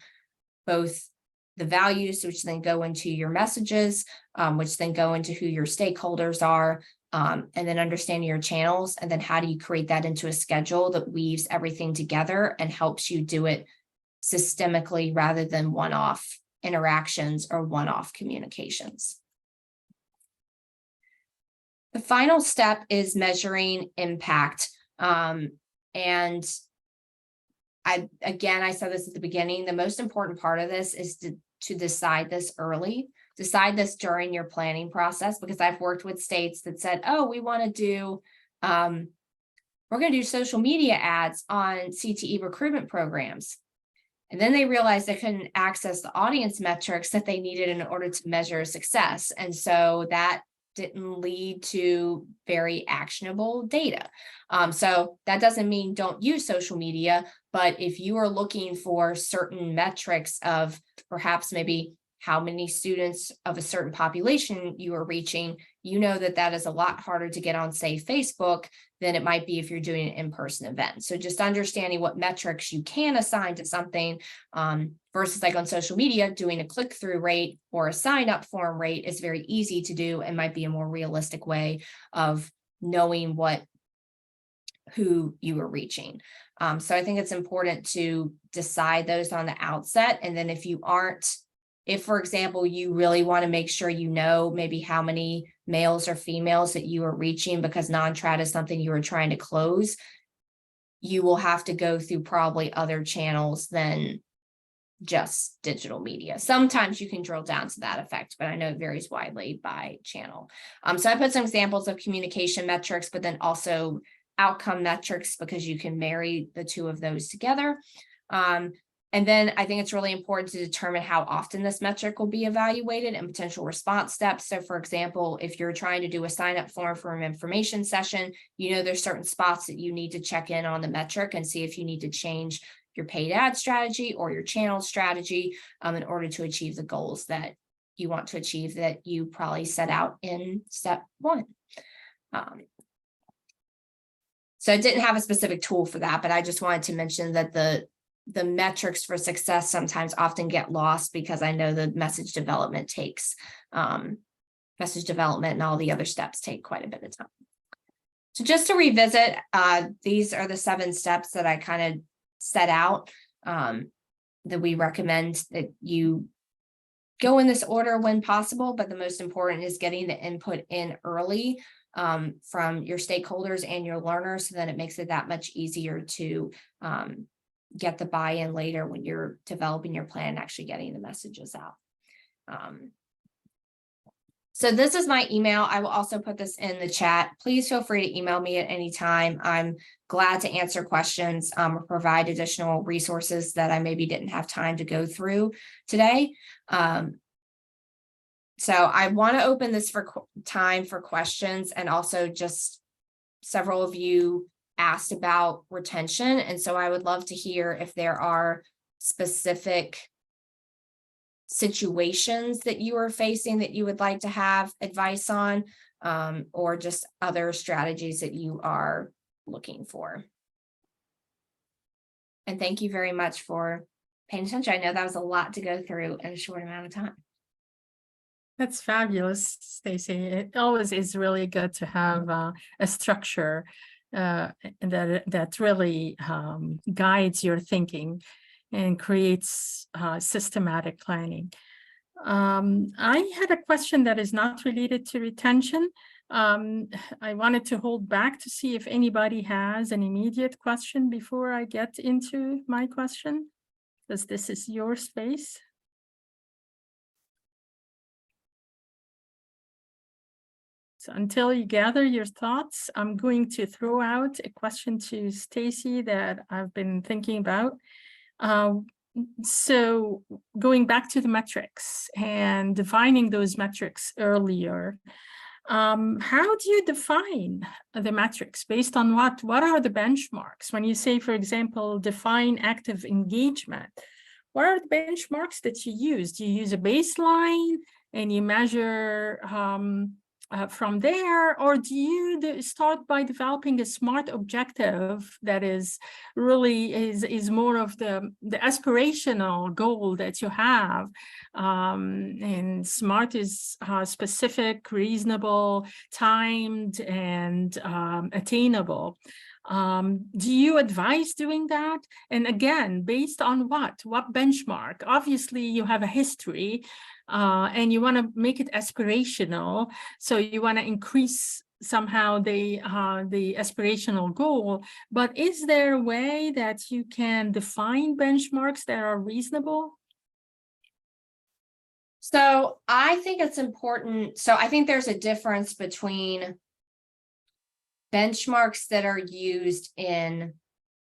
both the values, which then go into your messages, which then go into who your stakeholders are, and then understanding your channels. And then how do you create that into a schedule that weaves everything together and helps you do it systemically rather than one-off interactions or one-off communications. The final step is measuring impact. And I said this at the beginning, the most important part of this is to decide this early, decide this during your planning process, because I've worked with states that said, oh, we want to do, we're going to do social media ads on CTE recruitment programs. And then they realized they couldn't access the audience metrics that they needed in order to measure success. And so that didn't lead to very actionable data. So that doesn't mean don't use social media, but if you are looking for certain metrics of perhaps maybe how many students of a certain population you are reaching, you know that that is a lot harder to get on, say, Facebook than it might be if you're doing an in-person event. So just understanding what metrics you can assign to something versus like on social media, doing a click-through rate or a sign-up form rate is very easy to do and might be a more realistic way of knowing who you are reaching. So I think it's important to decide those on the outset. And then if, for example, you really want to make sure you know maybe how many males or females that you are reaching because non-trad is something you are trying to close, you will have to go through probably other channels than just digital media. Sometimes you can drill down to that effect, but I know it varies widely by channel. So I put some examples of communication metrics, but then also outcome metrics, because you can marry the two of those together. And then I think it's really important to determine how often this metric will be evaluated and potential response steps. So for example, if you're trying to do a sign-up form for an information session, you know there's certain spots that you need to check in on the metric and see if you need to change your paid ad strategy or your channel strategy in order to achieve the goals that you want to achieve that you probably set out in step one. So I didn't have a specific tool for that, but I just wanted to mention that the metrics for success sometimes often get lost because I know the message development and all the other steps take quite a bit of time. So just to revisit, these are the 7 steps that I kind of set out, that we recommend that you go in this order when possible, but the most important is getting the input in early from your stakeholders and your learners, so that it makes it that much easier to get the buy-in later when you're developing your plan and actually getting the messages out. So this is my email. I will also put this in the chat. Please feel free to email me at any time. I'm glad to answer questions or provide additional resources that I maybe didn't have time to go through today. So I want to open this for time for questions, and also just several of you asked about retention. And so I would love to hear if there are specific situations that you are facing that you would like to have advice on, or just other strategies that you are looking for. And thank you very much for paying attention. I know that was a lot to go through in a short amount of time. That's fabulous, Stacy. It always is really good to have a structure that really guides your thinking and creates systematic planning. I had a question that is not related to retention. I wanted to hold back to see if anybody has an immediate question before I get into my question, because this is your space. So until you gather your thoughts, I'm going to throw out a question to Stacy that I've been thinking about. So going back to the metrics and defining those metrics earlier, how do you define the metrics? Based on what? What are the benchmarks? When you say, for example, define active engagement, what are the benchmarks that you use? Do you use a baseline and you measure from there, or do you start by developing a SMART objective that is really is more of the aspirational goal that you have, and SMART is specific, reasonable, timed, and attainable. Do you advise doing that? And again, based on what benchmark? Obviously, you have a history, and you want to make it aspirational. So you want to increase somehow the aspirational goal. But is there a way that you can define benchmarks that are reasonable? So I think it's important. So I think there's a difference between benchmarks that are used in,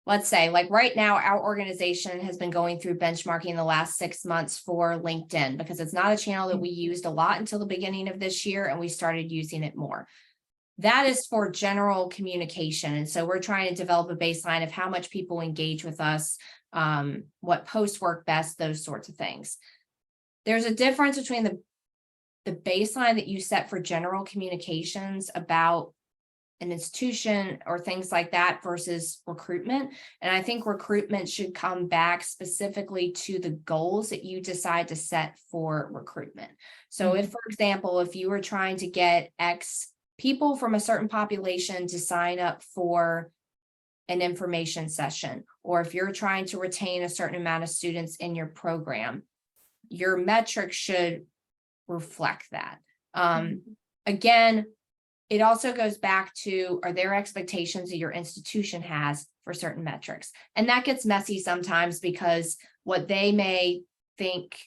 let's say, like right now, our organization has been going through benchmarking the last 6 months for LinkedIn, because it's not a channel that we used a lot until the beginning of this year, and we started using it more. That is for general communication. And so we're trying to develop a baseline of how much people engage with us, what posts work best, those sorts of things. There's a difference between the baseline that you set for general communications about an institution or things like that versus recruitment. And I think recruitment should come back specifically to the goals that you decide to set for recruitment. So if, for example, if you were trying to get X people from a certain population to sign up for an information session, or if you're trying to retain a certain amount of students in your program, your metrics should reflect that. Again, it also goes back to, are there expectations that your institution has for certain metrics? And that gets messy sometimes, because what they may think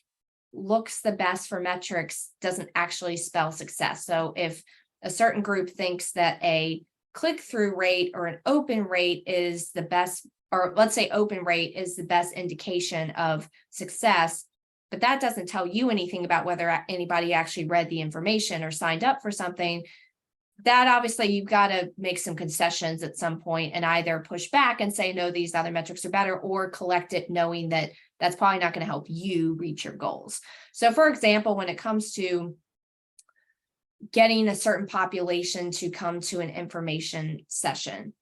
looks the best for metrics doesn't actually spell success. So if a certain group thinks that a click-through rate or an open rate is the best, or let's say open rate is the best indication of success, but that doesn't tell you anything about whether anybody actually read the information or signed up for something, that obviously you've got to make some concessions at some point and either push back and say, no, these other metrics are better, or collect it knowing that that's probably not going to help you reach your goals. So for example, when it comes to getting a certain population to come to an information session,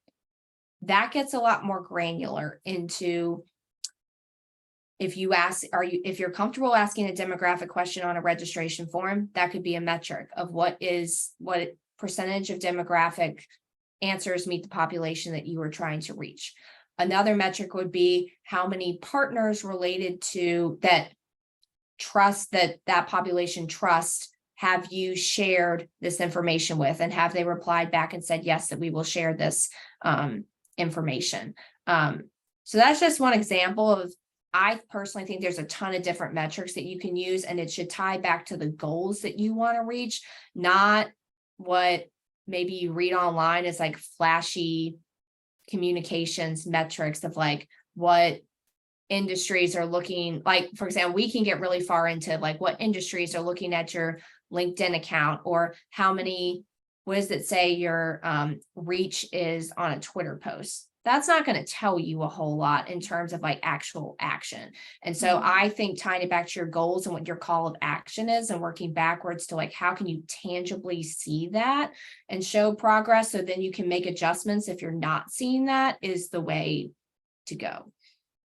that gets a lot more granular into if you're comfortable asking a demographic question on a registration form, that could be a metric of what percentage of demographic answers meet the population that you are trying to reach. Another metric would be how many partners related to that population trust have you shared this information with, and have they replied back and said, yes, that we will share this information. So that's just one example of, I personally think there's a ton of different metrics that you can use, and it should tie back to the goals that you want to reach, not what maybe you read online as like flashy communications metrics of like what industries are looking like. For example, we can get really far into like what industries are looking at your LinkedIn account, or how many, what does it say your reach is on a Twitter post. That's not going to tell you a whole lot in terms of like actual action. And so I think tying it back to your goals and what your call of action is, and working backwards to like, how can you tangibly see that and show progress, so then you can make adjustments if you're not seeing that, is the way to go.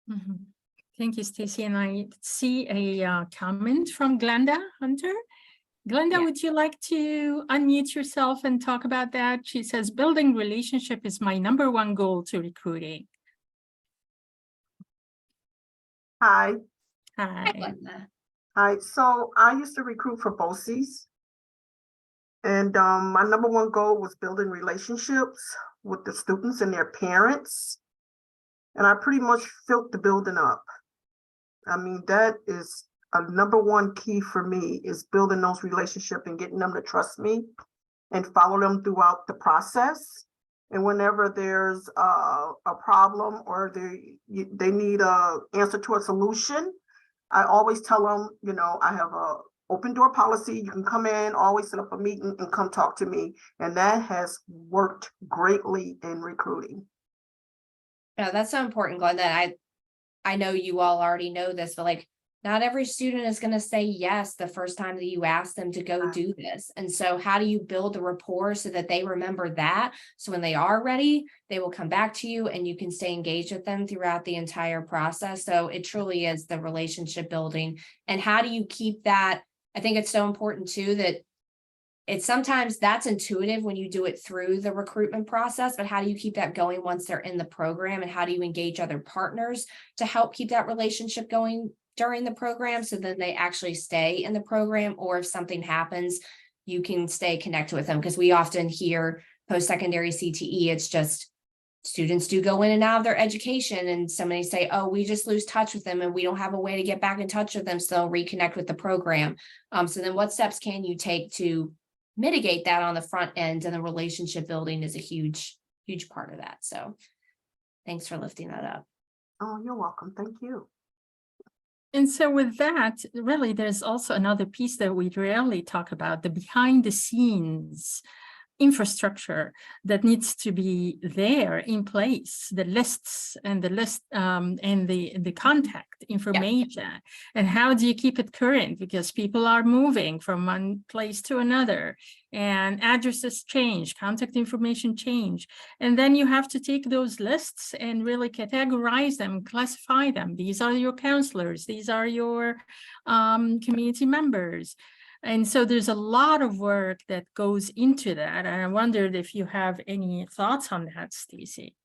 Mm-hmm. Thank you, Stacy. And I see a comment from Glenda Hunter. Glenda, Yeah. would you like to unmute yourself and talk about that? She says, building relationship is my #1 goal to recruiting. Hi. Hi. Glenda. Hi. So I used to recruit for BOCES. And my #1 goal was building relationships with the students and their parents. And I pretty much filled the building up. I mean, that is a #1 key for me, is building those relationships and getting them to trust me and follow them throughout the process. And whenever there's a problem, or they need an answer to a solution, I always tell them, you know, I have a open door policy. You can come in, always set up a meeting and come talk to me. And that has worked greatly in recruiting. No, that's so important, Glenda. I know you all already know this, but like, not every student is going to say yes the first time that you ask them to go do this. And so how do you build the rapport so that they remember that? So when they are ready, they will come back to you and you can stay engaged with them throughout the entire process. So it truly is the relationship building. And how do you keep that? I think it's so important too, that it's sometimes that's intuitive when you do it through the recruitment process, but how do you keep that going once they're in the program? And how do you engage other partners to help keep that relationship going during the program, so then they actually stay in the program? Or if something happens, you can stay connected with them. Because we often hear post-secondary CTE, it's just students do go in and out of their education, and somebody say, oh, we just lose touch with them and we don't have a way to get back in touch with them, so they'll reconnect with the program. So then what steps can you take to mitigate that on the front end? And the relationship building is a huge part of that. So thanks for lifting that up. Oh, you're welcome. Thank you. And so with that, really, there's also another piece that we rarely talk about, the behind the scenes infrastructure that needs to be there in place, the lists and the contact information. And how do you keep it current? Because people are moving from one place to another, and addresses change, contact information change. And then you have to take those lists and really categorize them, classify them. These are your counselors, these are your community members. And so there's a lot of work that goes into that. And I wondered if you have any thoughts on that, Stacy.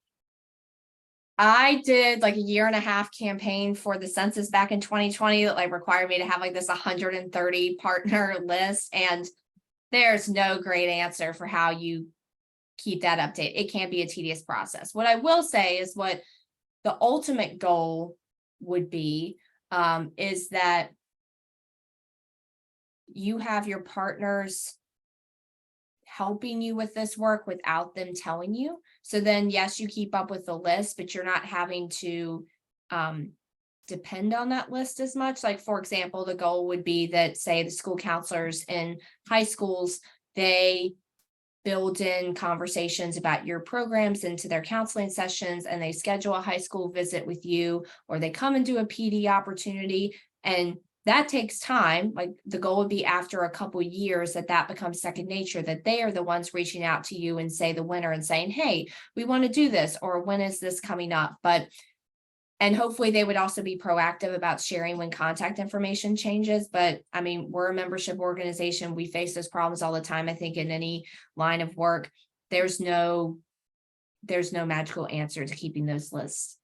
I did like a 1.5 year campaign for the census back in 2020 that like required me to have like this 130 partner list. And there's no great answer for how you keep that updated. It can be a tedious process. What I will say is what the ultimate goal would be is that you have your partners helping you with this work without them telling you. So then, yes, you keep up with the list, but you're not having to depend on that list as much. Like, for example, the goal would be that, say, the school counselors in high schools, they build in conversations about your programs into their counseling sessions, and they schedule a high school visit with you, or they come and do a PD opportunity. And that takes time. Like, the goal would be after a couple of years that becomes second nature, that they are the ones reaching out to you and say the winner and saying, hey, we want to do this, or when is this coming up? But And hopefully they would also be proactive about sharing when contact information changes. But I mean, we're a membership organization. We face those problems all the time. I think in any line of work, there's no magical answer to keeping those lists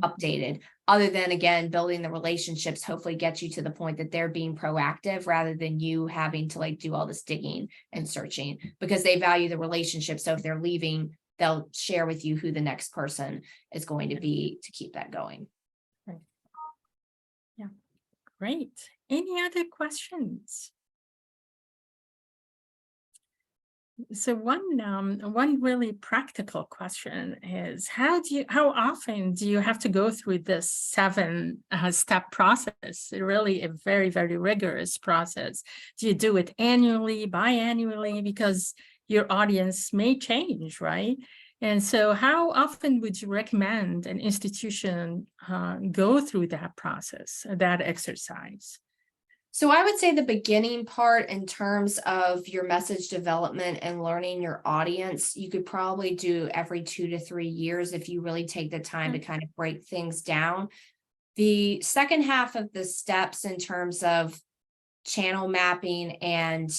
updated, other than, again, building the relationships, hopefully get you to the point that they're being proactive rather than you having to like do all this digging and searching, because they value the relationship. So if they're leaving, they'll share with you who the next person is going to be to keep that going. Yeah, great. Any other questions? So one really practical question is, how often do you have to go through this 7-step process? It's really a very, very rigorous process. Do you do it annually, biannually? Because your audience may change, right? And so how often would you recommend an institution go through that process, that exercise? So I would say the beginning part, in terms of your message development and learning your audience, you could probably do every 2 to 3 years if you really take the time to kind of break things down. The second half of the steps in terms of channel mapping and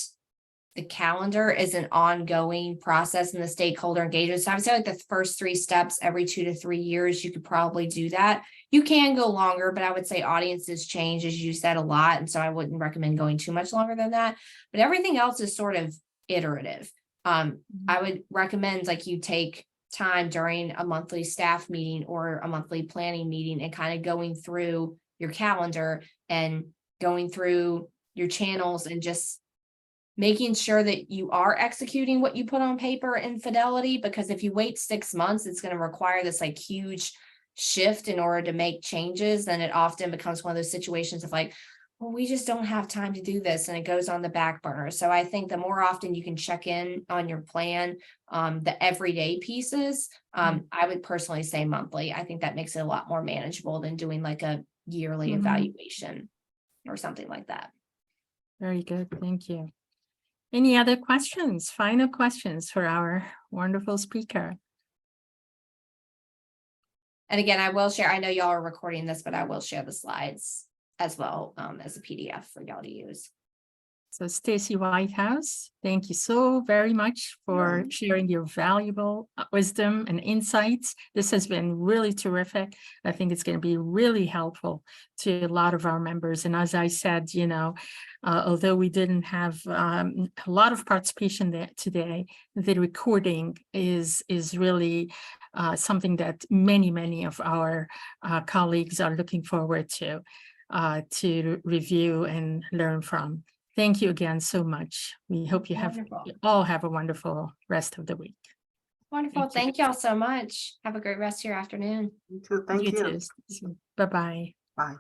the calendar is an ongoing process in the stakeholder engagement. So I would say like the first 3 steps every 2 to 3 years, you could probably do that. You can go longer, but I would say audiences change, as you said, a lot. And so I wouldn't recommend going too much longer than that. But everything else is sort of iterative. I would recommend like you take time during a monthly staff meeting or a monthly planning meeting and kind of going through your calendar and going through your channels and just making sure that you are executing what you put on paper in Fidelity, because if you wait 6 months, it's going to require this like huge shift in order to make changes. And it often becomes one of those situations of like, well, we just don't have time to do this, and it goes on the back burner. So I think the more often you can check in on your plan, the everyday pieces, I would personally say monthly. I think that makes it a lot more manageable than doing like a yearly evaluation or something like that. Very good. Thank you. Any other questions, final questions for our wonderful speaker? And again, I will share, I know y'all are recording this, but I will share the slides as well as a PDF for y'all to use. So Stacy Whitehouse, thank you so very much for sharing your valuable wisdom and insights. This has been really terrific. I think it's going to be really helpful to a lot of our members. And as I said, you know, although we didn't have a lot of participation there today, the recording is really something that many of our colleagues are looking forward to review and learn from. Thank you again so much. We hope you all have a wonderful rest of the week. Wonderful. Thank y'all so much. Have a great rest of your afternoon. You too. Thank you. Bye-bye. Bye.